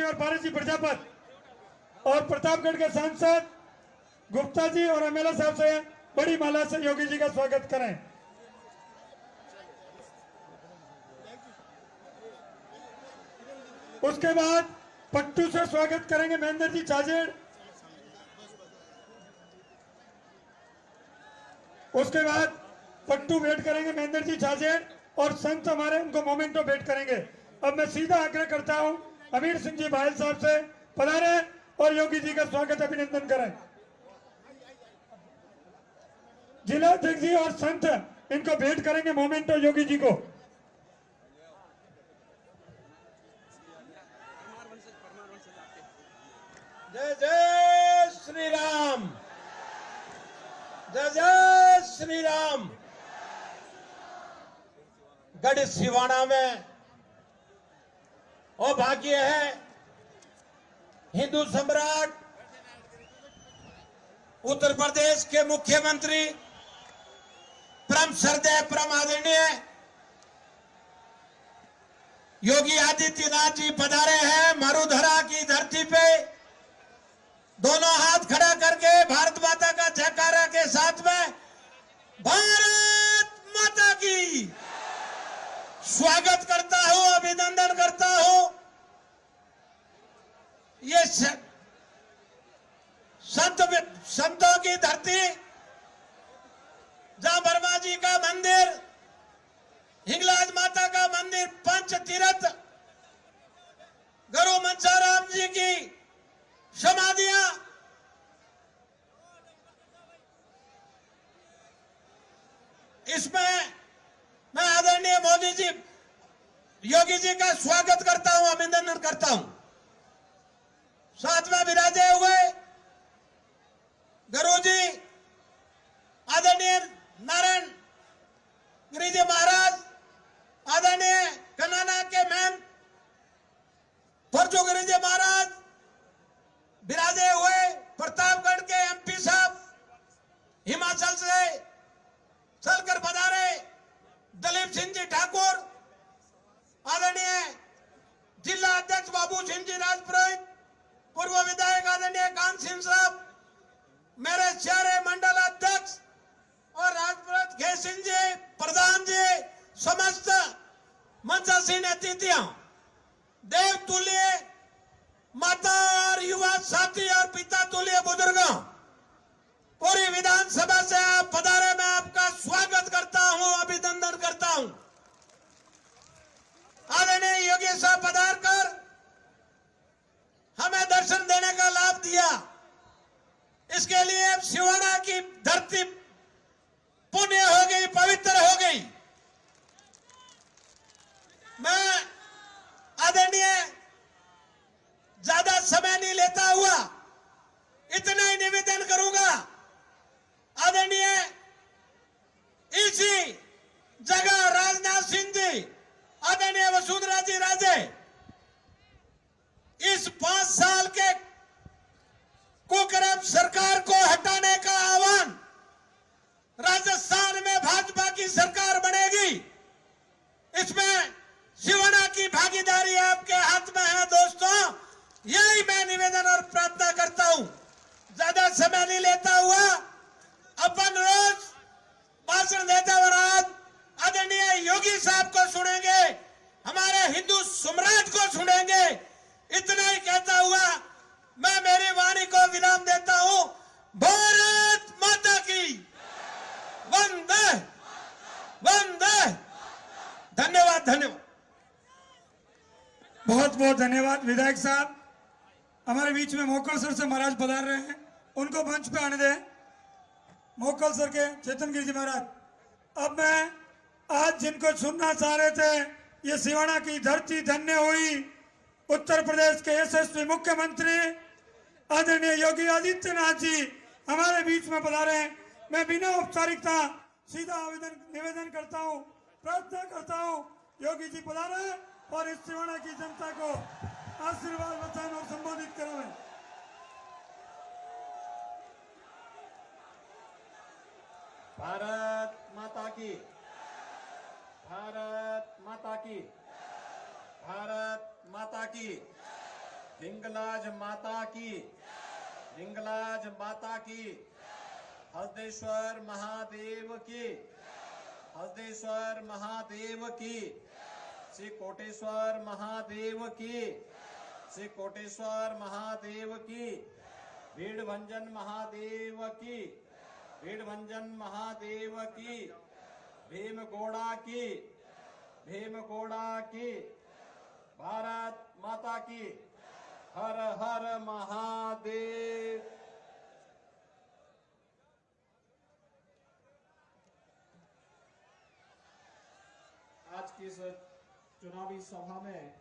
और पारस जी प्रजापत और प्रतापगढ़ के सांसद गुप्ता जी और एमएलए साहब से बड़ी माला से योगी जी का स्वागत करें। उसके बाद पट्टू से स्वागत करेंगे महेंद्र जी चाजेड़। उसके बाद पट्टू वेट करेंगे महेंद्र जी चाजेड़ और संत हमारे उनको मोमेंटो वेट करेंगे। अब मैं सीधा आग्रह करता हूं अमीर सिंह जी भायल साहब से पधारे और योगी जी का स्वागत अभिनंदन करें। जिला अध्यक्ष जी और संत इनको भेंट करेंगे मोमेंटो योगी जी को। जय जय श्री राम, जय जय श्री राम। गढ़ सिवाना में और भाग्य है हिंदू सम्राट उत्तर प्रदेश के मुख्यमंत्री परम श्रद्धेय परम आदरणीय योगी आदित्यनाथ जी पधारे हैं मरुधरा की धरती पे। दोनों हाथ खड़ा करके भारत माता का जयकारा के साथ में भारत माता की स्वागत करता हूं, अभिनंदन करता हूं। ये संतों की धरती जहां वर्मा जी का मंदिर, हिंगलाज माता का मंदिर, पंच तीर्थ, गुरु मनसाराम जी की समाधियां, इसमें मैं आदरणीय मोदी जी योगी जी का स्वागत करता हूं, अभिनंदन करता हूं। साथ में विराजे हुए गुरु जी आदरणीय नारायण गिरी जी महाराज, आदरणीय कन्नाना के मैन फरजू गिरी जी महाराज, विराजे हुए प्रतापगढ़ के एमपी साहब, हिमाचल से चलकर पधारे दलीप सिंह जी ठाकुर, आदरणीय जिला अध्यक्ष बाबू सिंह जी राजपुरोहित, पूर्व विधायक आदरणीय कान सिंह साहब, मेरे सारे मंडल अध्यक्ष और राजपुरोहित घे सिंह जी, प्रधान जी, समस्त मंचासीन अतिथियों, देव तुल्य माता और युवा साथी और पिता तुल्य बुजुर्गों, पूरी विधानसभा से आप पधारे, मैं आपका स्वागत करता हूं, अभिनंदन करता हूं। आदरणीय योगी साहब पधार कर हमें दर्शन देने का लाभ दिया, इसके लिए सिवाना की धरती पुण्य हो गई, पवित्र हो गई। मैं आदरणीय ज्यादा समय नहीं लेता हुआ इतना ही निवेदन करूंगा। आदरणीय इसी जगह राजनाथ सिंह जी, आदरणीय वसुंधरा जी राजे, इस 5 साल के कुकर्म सरकार को हटाने का आह्वान, राजस्थान में भाजपा की सरकार बनेगी, इसमें सिवाना की भागीदारी आपके हाथ में है दोस्तों। यही मैं निवेदन और प्रार्थना करता हूं। ज्यादा समय नहीं लेता हुआ अपन रोज भाषण देते हुए आज आदरणीय योगी साहब को सुनेंगे, हमारे हिंदू सम्राट को सुनेंगे। इतना ही कहता हुआ मैं मेरी वाणी को विराम देता हूं। भारत माता की वंदे वंदे। धन्यवाद, धन्यवाद, बहुत बहुत धन्यवाद। विधायक साहब हमारे बीच में मोकल सर से महाराज पधार रहे हैं, उनको मंच पे आने दें। मोकल सर के चेतन गिरी जी महाराज। अब मैं आज जिनको सुनना चाह रहे थे, ये सिवाना की धरती धन्य हुई, उत्तर प्रदेश के यशस्वी मुख्यमंत्री आदरणीय योगी आदित्यनाथ जी हमारे बीच में पधारे हैं। मैं बिना औपचारिकता सीधा निवेदन करता हूं, प्रार्थना करता हूं, योगी जी पधारे और इस सिवाना की जनता को आशीर्वाद वचन और संबोधित करावें। भारत माता की, भारत माता की, भारत माता की, हिंगलाज माता की, हिंगलाज माता की, हसदेश्वर महादेव की, हसदेश्वर महादेव की, श्री कोटेश्वर महादेव की, श्री कोटेश्वर महादेव की, भीड़भंजन महादेव की, भीड़भंजन महादेव की, भीमगोड़ा की, भीमगोड़ा की, भारत माता की, हर हर महादेव। आज की इस चुनावी सभा में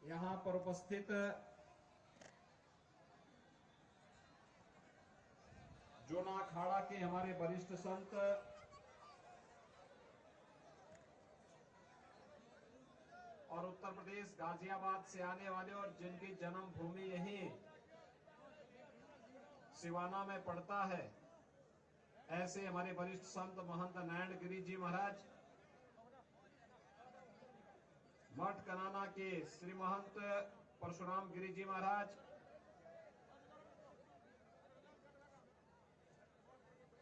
यहां पर उपस्थित जोना अखाड़ा के हमारे वरिष्ठ संत और उत्तर प्रदेश गाजियाबाद से आने वाले और जिनकी जन्मभूमि यही सिवाना में पड़ता है, ऐसे हमारे वरिष्ठ संत महंत नारायण गिरी जी महाराज, मठ कनाना के श्री महंत परशुराम गिरी जी महाराज,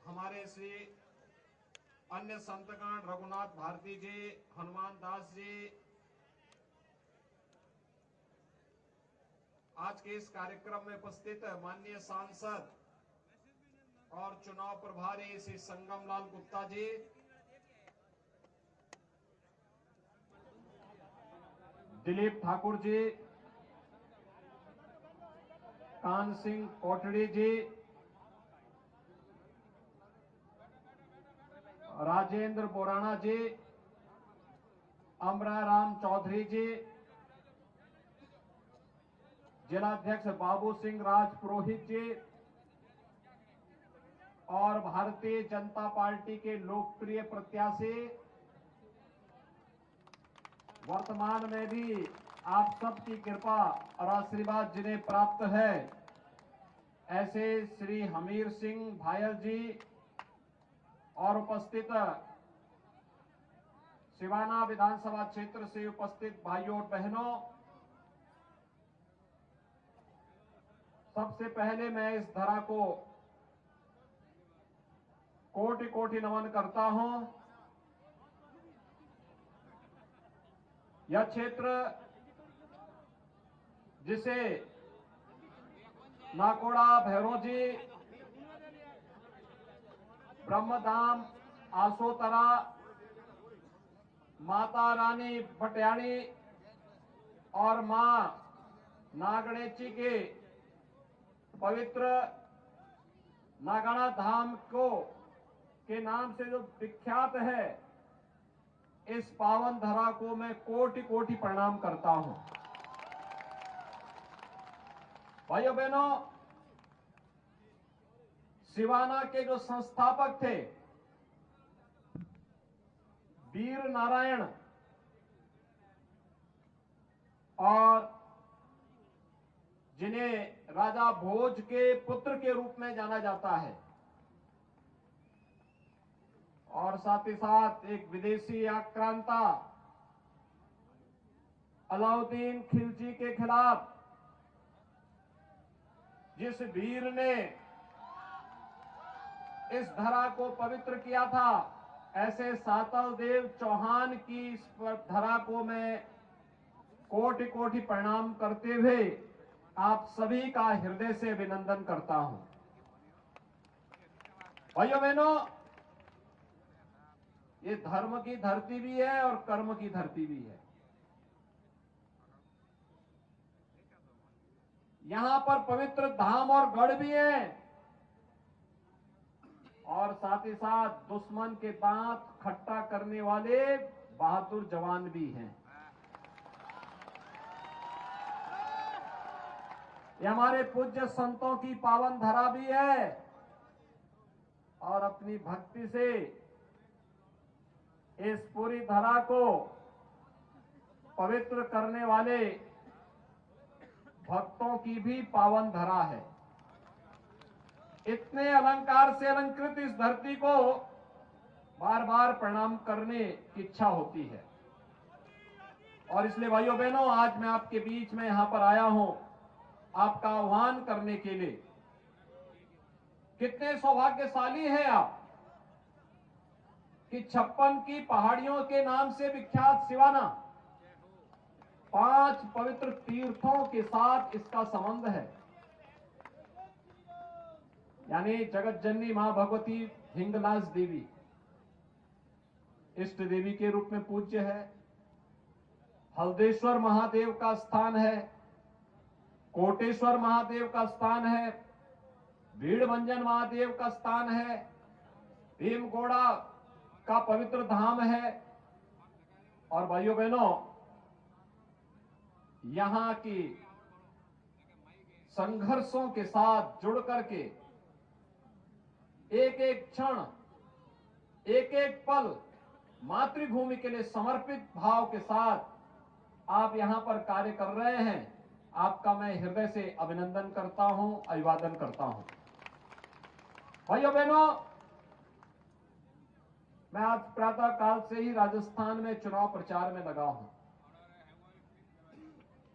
हमारे श्री अन्य संतगण रघुनाथ भारती जी, हनुमान दास जी, आज के इस कार्यक्रम में उपस्थित माननीय सांसद और चुनाव प्रभारी श्री संगम लाल गुप्ता जी, दिलीप ठाकुर जी, कान सिंह कोटड़ी जी, राजेंद्र बोराणा जी, अमरा राम चौधरी जी, जिलाध्यक्ष बाबू सिंह राज पुरोहित जी और भारतीय जनता पार्टी के लोकप्रिय प्रत्याशी, वर्तमान में भी आप सबकी कृपा और आशीर्वाद जिन्हें प्राप्त है, ऐसे श्री हमीर सिंह भायल जी और उपस्थित सिवाना विधानसभा क्षेत्र से उपस्थित भाइयों और बहनों, सबसे पहले मैं इस धरा को कोटि कोटि नमन करता हूं। यह क्षेत्र जिसे नाकोड़ा भैरव जी, ब्रह्मधाम आसोतरा, माता रानी भटियाणी और मां नागणेची के पवित्र नागणा धाम को के नाम से जो विख्यात है, इस पावन धरा को मैं कोटि कोटि प्रणाम करता हूं। भाइयों बहनों, सिवाना के जो संस्थापक थे वीर नारायण और जिन्हें राजा भोज के पुत्र के रूप में जाना जाता है, और साथ ही साथ एक विदेशी आक्रांता अलाउद्दीन खिलजी के खिलाफ जिस वीर ने इस धरा को पवित्र किया था, ऐसे सातल देव चौहान की इस धरा को मैं कोटि कोटि प्रणाम करते हुए आप सभी का हृदय से अभिनंदन करता हूं। भाइयों बहनों, ये धर्म की धरती भी है और कर्म की धरती भी है। यहां पर पवित्र धाम और गढ़ भी है और साथ ही साथ दुश्मन के दांत खट्टा करने वाले बहादुर जवान भी हैं। ये हमारे पूज्य संतों की पावन धरा भी है और अपनी भक्ति से इस पूरी धरा को पवित्र करने वाले भक्तों की भी पावन धरा है। इतने अलंकार से अलंकृत इस धरती को बार बार प्रणाम करने की इच्छा होती है। और इसलिए भाइयों बहनों, आज मैं आपके बीच में यहां पर आया हूं आपका आह्वान करने के लिए। कितने सौभाग्यशाली हैं आप कि 56 की पहाड़ियों के नाम से विख्यात सिवाना 5 पवित्र तीर्थों के साथ इसका संबंध है। यानी जगत जननी मां भगवती हिंगलाज देवी इष्ट देवी के रूप में पूज्य है। हल्देश्वर महादेव का स्थान है, कोटेश्वर महादेव का स्थान है, भीड़भंजन महादेव का स्थान है, भीमगोड़ा का पवित्र धाम है। और भाइयों बहनों, यहां की संघर्षों के साथ जुड़ करके एक एक क्षण, एक एक पल मातृभूमि के लिए समर्पित भाव के साथ आप यहां पर कार्य कर रहे हैं। आपका मैं हृदय से अभिनंदन करता हूं, अभिवादन करता हूं। भाइयों बहनों, मैं आज प्रातः काल से ही राजस्थान में चुनाव प्रचार में लगा हूं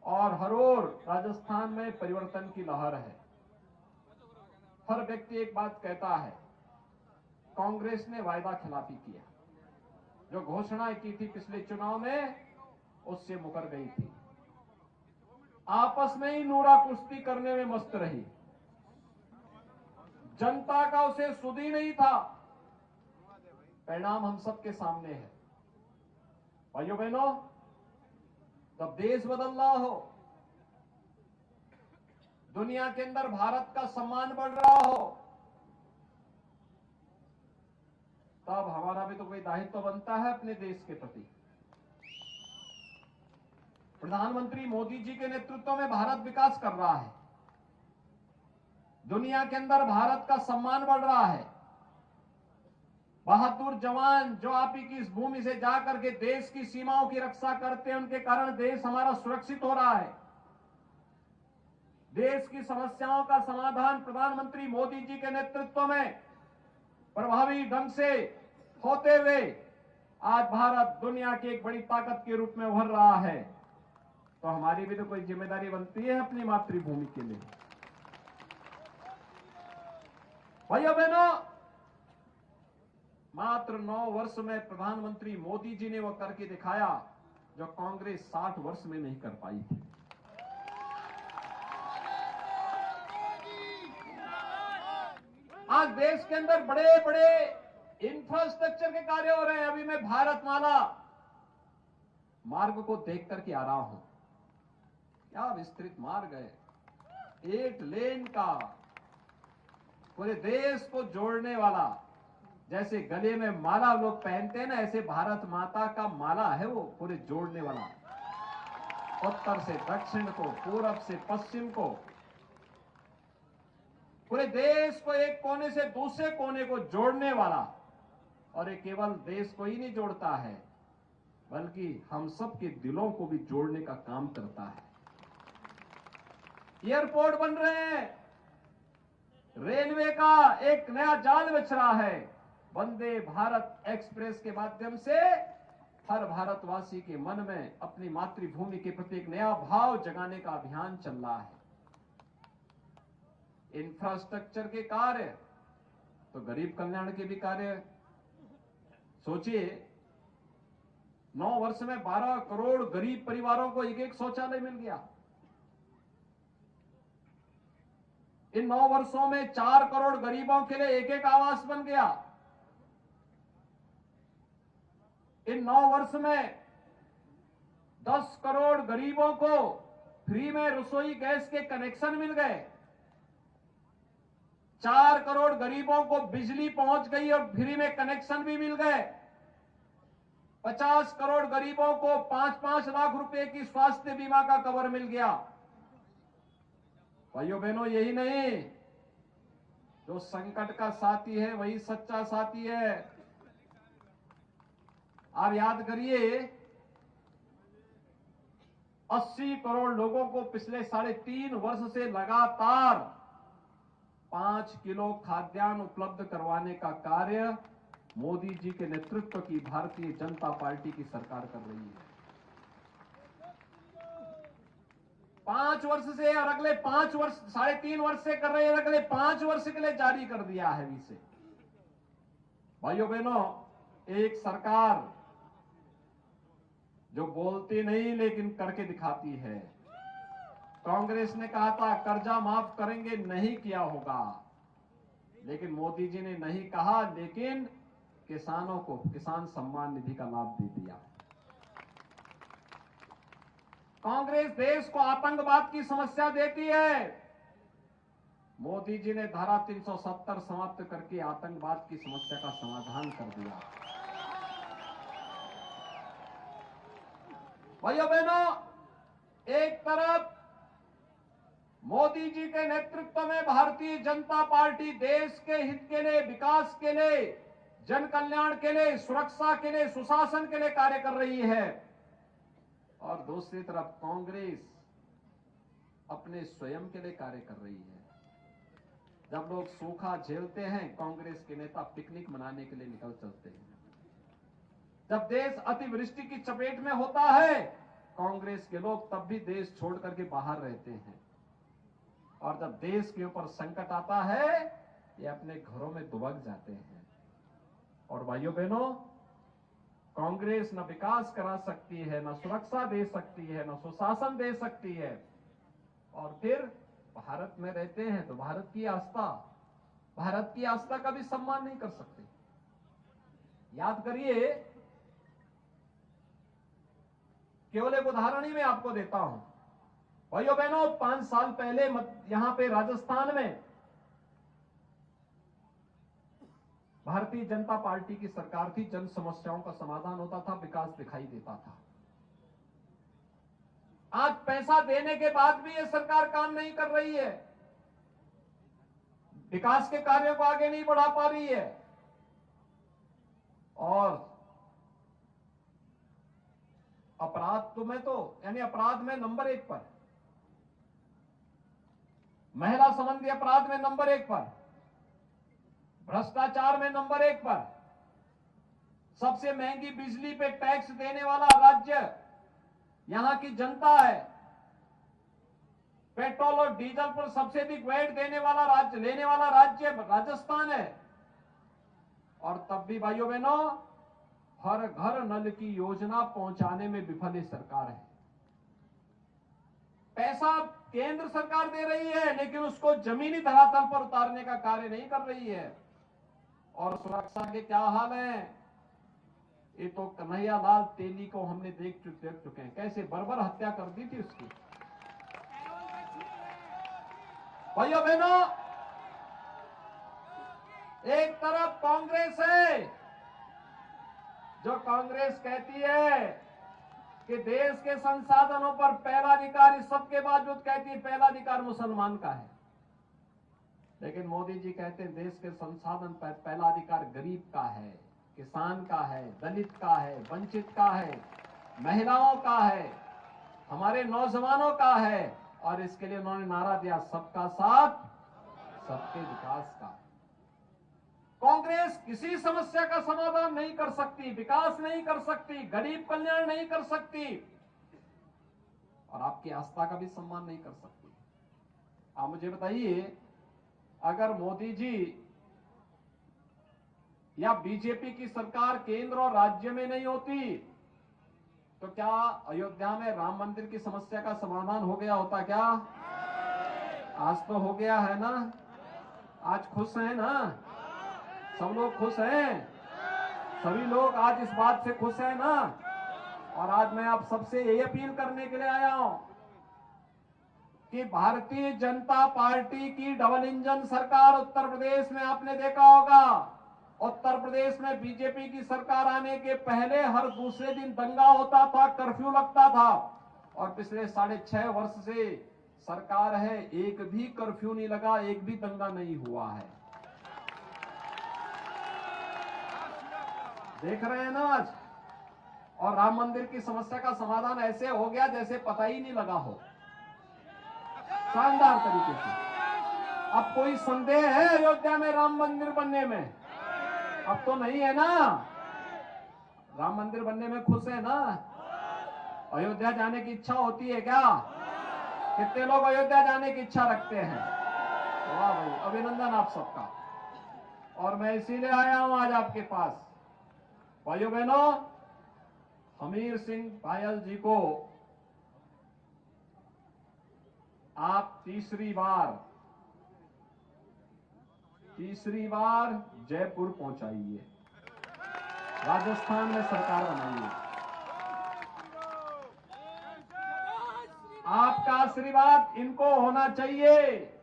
और हर ओर राजस्थान में परिवर्तन की लहर है। हर व्यक्ति एक बात कहता है, कांग्रेस ने वायदा खिलाफी किया, जो घोषणाएं की थी पिछले चुनाव में उससे मुकर गई थी, आपस में ही नूरा कुश्ती करने में मस्त रही, जनता का उसे सुध ही नहीं था। परिणाम हम सबके सामने है। भाइयों बहनों, जब देश बदल रहा हो, दुनिया के अंदर भारत का सम्मान बढ़ रहा हो, तब हमारा भी तो कोई दायित्व बनता है अपने देश के प्रति। प्रधानमंत्री मोदी जी के नेतृत्व में भारत विकास कर रहा है, दुनिया के अंदर भारत का सम्मान बढ़ रहा है। बहादुर जवान जो आप ही की इस भूमि से जाकर के देश की सीमाओं की रक्षा करते हैं, उनके कारण देश हमारा सुरक्षित हो रहा है। देश की समस्याओं का समाधान प्रधानमंत्री मोदी जी के नेतृत्व में प्रभावी ढंग से होते हुए आज भारत दुनिया की एक बड़ी ताकत के रूप में उभर रहा है। तो हमारी भी तो कोई जिम्मेदारी बनती है अपनी मातृभूमि के लिए। भाइयों बहनों, मात्र 9 वर्ष में प्रधानमंत्री मोदी जी ने वह करके दिखाया जो कांग्रेस 60 वर्ष में नहीं कर पाई थी। आज देश के अंदर बड़े बड़े इंफ्रास्ट्रक्चर के कार्य हो रहे हैं। अभी मैं भारतमाला मार्ग को देख करके आ रहा हूं, क्या विस्तृत मार्ग है, 8 लेन का, पूरे देश को जोड़ने वाला। जैसे गले में माला लोग पहनते हैं ना, ऐसे भारत माता का माला है वो, पूरे जोड़ने वाला, उत्तर से दक्षिण को, पूरब से पश्चिम को, पूरे देश को एक कोने से दूसरे कोने को जोड़ने वाला। और ये केवल देश को ही नहीं जोड़ता है, बल्कि हम सब के दिलों को भी जोड़ने का काम करता है। एयरपोर्ट बन रहे हैं, रेलवे का एक नया जाल बिछ रहा है, वंदे भारत एक्सप्रेस के माध्यम से हर भारतवासी के मन में अपनी मातृभूमि के प्रति एक नया भाव जगाने का अभियान चल रहा है। इंफ्रास्ट्रक्चर के कार्य तो गरीब कल्याण के भी कार्य। सोचिए, 9 वर्ष में 12 करोड़ गरीब परिवारों को एक शौचालय मिल गया। इन 9 वर्षों में 4 करोड़ गरीबों के लिए एक आवास बन गया। इन 9 वर्ष में 10 करोड़ गरीबों को फ्री में रसोई गैस के कनेक्शन मिल गए। 4 करोड़ गरीबों को बिजली पहुंच गई और फ्री में कनेक्शन भी मिल गए। 50 करोड़ गरीबों को 5-5 लाख रुपए की स्वास्थ्य बीमा का कवर मिल गया। भाइयों बहनों, यही नहीं, जो संकट का साथी है वही सच्चा साथी है। आप याद करिए, 80 करोड़ लोगों को पिछले 3.5 वर्ष से लगातार 5 किलो खाद्यान्न उपलब्ध करवाने का कार्य मोदी जी के नेतृत्व की भारतीय जनता पार्टी की सरकार कर रही है। 5 वर्ष से और अगले 5 वर्ष 3.5 वर्ष से कर रहे हैं, अगले 5 वर्ष के लिए जारी कर दिया है इसे। भाइयों बहनों, एक सरकार जो बोलती नहीं लेकिन करके दिखाती है। कांग्रेस ने कहा था कर्जा माफ करेंगे, नहीं किया होगा, लेकिन मोदी जी ने नहीं कहा, लेकिन किसानों को किसान सम्मान निधि का लाभ दे दिया। कांग्रेस देश को आतंकवाद की समस्या देती है, मोदी जी ने धारा 370 समाप्त करके आतंकवाद की समस्या का समाधान कर दिया। भाइयों बहनों, एक तरफ मोदी जी के नेतृत्व में भारतीय जनता पार्टी देश के हित के लिए, विकास के लिए, जन कल्याण के लिए, सुरक्षा के लिए, सुशासन के लिए कार्य कर रही है, और दूसरी तरफ कांग्रेस अपने स्वयं के लिए कार्य कर रही है। जब लोग सूखा झेलते हैं, कांग्रेस के नेता पिकनिक मनाने के लिए निकल चलते हैं। जब देश अतिवृष्टि की चपेट में होता है, कांग्रेस के लोग तब भी देश छोड़ करके बाहर रहते हैं, और जब देश के ऊपर संकट आता है, ये अपने घरों में दुबक जाते हैं। और भाइयों बहनों, कांग्रेस न विकास करा सकती है, न सुरक्षा दे सकती है, न सुशासन दे सकती है, और फिर भारत में रहते हैं तो भारत की आस्था का भी सम्मान नहीं कर सकते। याद करिए, केवल एक उदाहरण ही मैं आपको देता हूं। भाइयों बहनों, 5 साल पहले यहां पे राजस्थान में भारतीय जनता पार्टी की सरकार थी, जन समस्याओं का समाधान होता था, विकास दिखाई देता था। आज पैसा देने के बाद भी ये सरकार काम नहीं कर रही है, विकास के कार्यों को आगे नहीं बढ़ा पा रही है, और अपराध में नंबर 1 पर, महिला संबंधी अपराध में नंबर 1 पर, भ्रष्टाचार में नंबर 1 पर, सबसे महंगी बिजली पे टैक्स देने वाला राज्य यहां की जनता है, पेट्रोल और डीजल पर सबसे अधिक वैट लेने वाला राज्य राजस्थान है। और तब भी भाइयों बहनों, हर घर नल की योजना पहुंचाने में विफल ये सरकार है। पैसा केंद्र सरकार दे रही है, लेकिन उसको जमीनी धरातल पर उतारने का कार्य नहीं कर रही है। और सुरक्षा के क्या हाल है, ये तो कन्हैया लाल तेली को हमने देख चुके हैं, कैसे बर्बर हत्या कर दी थी उसकी। भाइयों बहनों, एक तरफ कांग्रेस है जो कांग्रेस कहती है कि देश के संसाधनों पर पहला अधिकार, इस सबके बावजूद कहती है पहला अधिकार मुसलमान का है, लेकिन मोदी जी कहते हैं देश के संसाधन पर पहला अधिकार गरीब का है, किसान का है, दलित का है, वंचित का है, महिलाओं का है, हमारे नौजवानों का है। और इसके लिए उन्होंने नारा दिया सबका साथ सबके विकास का। कांग्रेस किसी समस्या का समाधान नहीं कर सकती, विकास नहीं कर सकती, गरीब कल्याण नहीं कर सकती, और आपकी आस्था का भी सम्मान नहीं कर सकती। आप मुझे बताइए, अगर मोदी जी या बीजेपी की सरकार केंद्र और राज्य में नहीं होती, तो क्या अयोध्या में राम मंदिर की समस्या का समाधान हो गया होता क्या? आज तो हो गया है ना। आज खुश हैं ना, सब लोग खुश हैं, सभी लोग आज इस बात से खुश हैं ना। और आज मैं आप सबसे यही अपील करने के लिए आया हूं कि भारतीय जनता पार्टी की डबल इंजन सरकार उत्तर प्रदेश में आपने देखा होगा, उत्तर प्रदेश में बीजेपी की सरकार आने के पहले हर दूसरे दिन दंगा होता था, कर्फ्यू लगता था, और पिछले 6.5 वर्ष से सरकार है, एक भी कर्फ्यू नहीं लगा, एक भी दंगा नहीं हुआ है। देख रहे हैं ना आज। और राम मंदिर की समस्या का समाधान ऐसे हो गया जैसे पता ही नहीं लगा हो, शानदार तरीके से। अब कोई संदेह है अयोध्या में राम मंदिर बनने में? अब तो नहीं है ना। राम मंदिर बनने में खुश है ना? अयोध्या जाने की इच्छा होती है क्या? कितने लोग अयोध्या जाने की इच्छा रखते हैं? वाह भाई, अभिनंदन आप सबका। और मैं इसीलिए आया हूं आज आपके पास। भाइयों बहनों, हमीर सिंह भायल जी को आप तीसरी बार जयपुर पहुंचाइए, राजस्थान में सरकार बनाइए। आपका आशीर्वाद इनको होना चाहिए।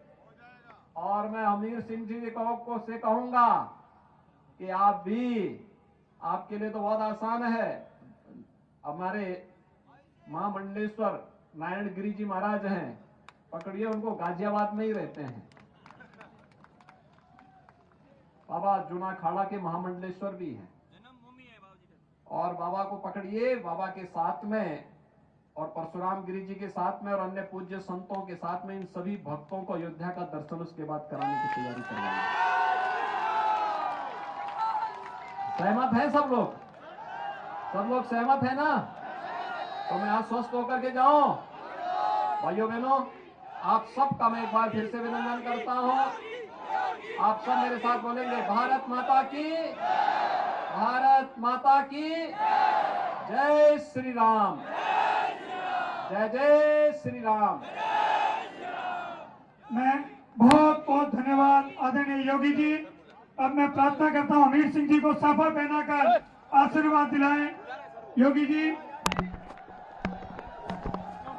और मैं हमीर सिंह जी को से कहूंगा कि आप भी, आपके लिए तो बहुत आसान है। हमारे महामंडलेश्वर नारायण गिरी जी महाराज हैं, पकड़िए उनको, गाजियाबाद में ही रहते हैं। बाबा जूना खाड़ा के महामंडलेश्वर भी हैं। और बाबा को पकड़िए, बाबा के साथ में और परशुराम गिरी जी के साथ में और अन्य पूज्य संतों के साथ में इन सभी भक्तों को अयोध्या का दर्शन उसके बाद कराने की तैयारी करवाएंगे। सहमत हैं सब लोग? सब लोग सहमत है ना? तो मैं आश्वस्त होकर के जाऊं। भाइयों बहनों, आप सबका मैं एक बार फिर से अभिनंदन करता हूं। आप सब मेरे साथ बोलेंगे, भारत माता की, भारत माता की जय श्री राम, जय जय श्री राम। मैं बहुत बहुत धन्यवाद आदरणीय योगी जी। अब मैं प्रार्थना करता हूं हमीर सिंह जी को साफा पहनाकर आशीर्वाद दिलाएं। योगी जी,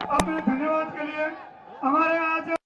अब मैं धन्यवाद के लिए हमारे आज